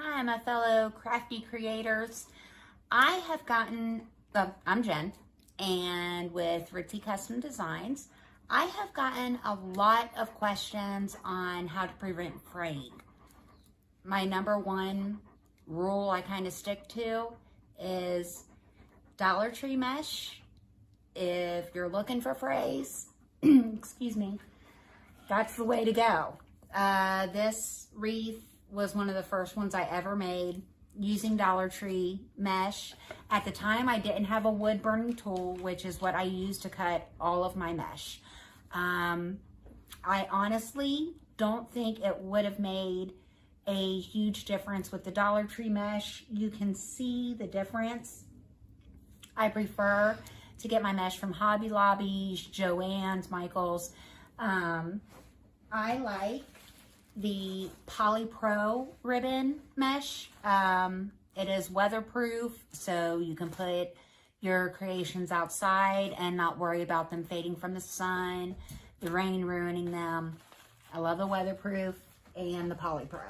Hi, my fellow crafty creators. I have gotten, I'm Jen, and with Ritzy Custom Designs, I have gotten a lot of questions on how to prevent fraying. My number one rule I kind of stick to is Dollar Tree mesh. If you're looking for frays, excuse me, that's the way to go. This wreath was one of the first ones I ever made using Dollar Tree mesh. At the time, I didn't have a wood burning tool, which is what I use to cut all of my mesh. I honestly don't think it would have made a huge difference with the Dollar Tree mesh. You can see the difference. I prefer to get my mesh from Hobby Lobby, Joann's, Michael's. I like the Polypro ribbon mesh. It is weatherproof, so you can put your creations outside and not worry about them fading from the sun, the rain ruining them. I love the weatherproof and the Polypro.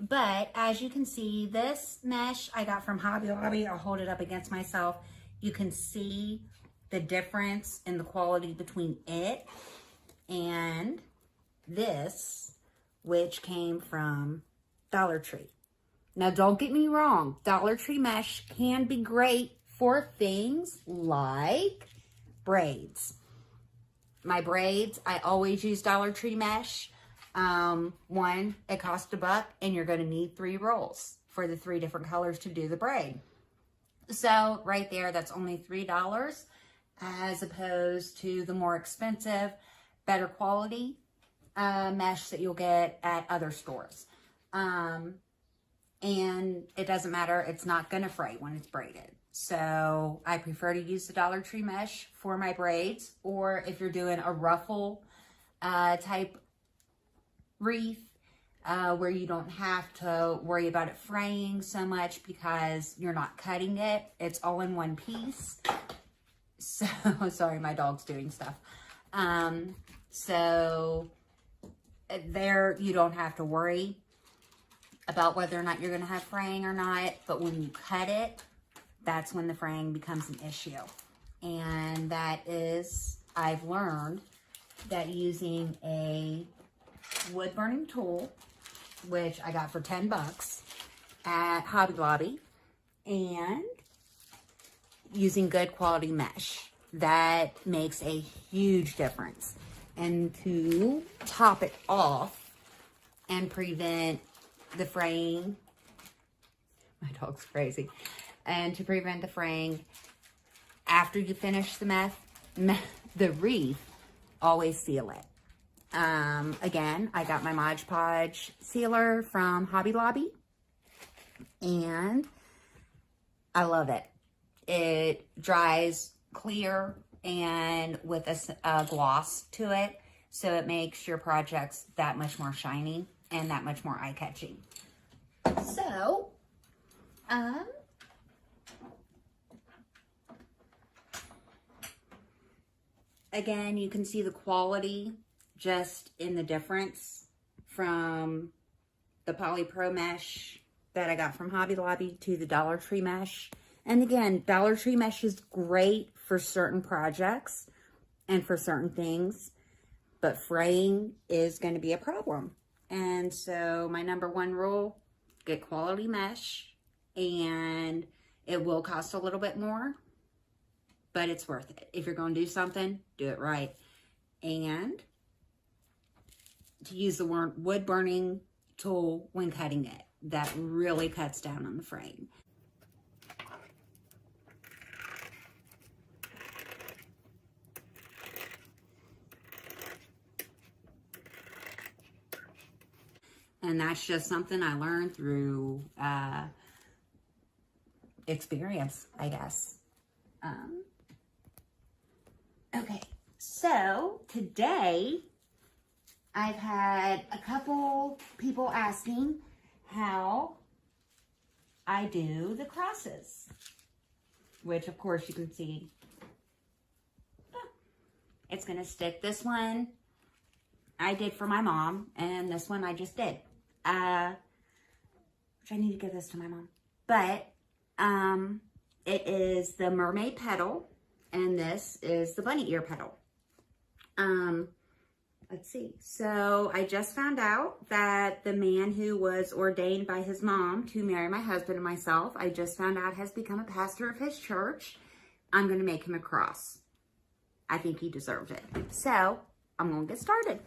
But as you can see, this mesh I got from Hobby Lobby. I'll hold it up against myself. You can see the difference in the quality between it and this, which came from Dollar Tree. Now, don't get me wrong. Dollar Tree mesh can be great for things like braids. My braids, I always use Dollar Tree mesh. One, it costs $1 and you're going to need 3 rolls for the 3 different colors to do the braid. So right there, that's only $3 as opposed to the more expensive, better quality mesh that you'll get at other stores. And it doesn't matter, it's not going to fray when it's braided. So I prefer to use the Dollar Tree mesh for my braids, or if you're doing a ruffle type wreath where you don't have to worry about it fraying so much because you're not cutting it. It's all in one piece. So, sorry, my dog's doing stuff. So there you don't have to worry about whether or not you're going to have fraying or not. But when you cut it, that's when the fraying becomes an issue. And that is, I've learned that using a wood burning tool, which I got for $10 at Hobby Lobby, and using good quality mesh, that makes a huge difference. And to top it off and prevent the fraying, my dog's crazy, and to prevent the fraying, after you finish the wreath, always seal it. Again, I got my Mod Podge sealer from Hobby Lobby, and I love it. It dries clear and with a gloss to it, so it makes your projects that much more shiny and that much more eye-catching. So, again, you can see the quality just in the difference from the Polypro mesh that I got from Hobby Lobby to the Dollar Tree mesh. And again, Dollar Tree mesh is great for certain projects and for certain things, but fraying is going to be a problem. And so my number one rule, get quality mesh, and it will cost a little bit more, but it's worth it. If you're going to do something, do it right. And to use the wood burning tool when cutting it. That really cuts down on the fraying. And that's just something I learned through experience, I guess. Okay, so today I've had a couple people asking how I do the crosses, which of course you can see. It's gonna stick. This one I did for my mom, and this one I just did. which I need to give this to my mom. But it is the mermaid petal, and this is the bunny ear petal. Let's see. So I just found out that the man who was ordained by his mom to marry my husband and myself, I just found out has become a pastor of his church. I'm going to make him a cross. I think he deserved it. So I'm going to get started.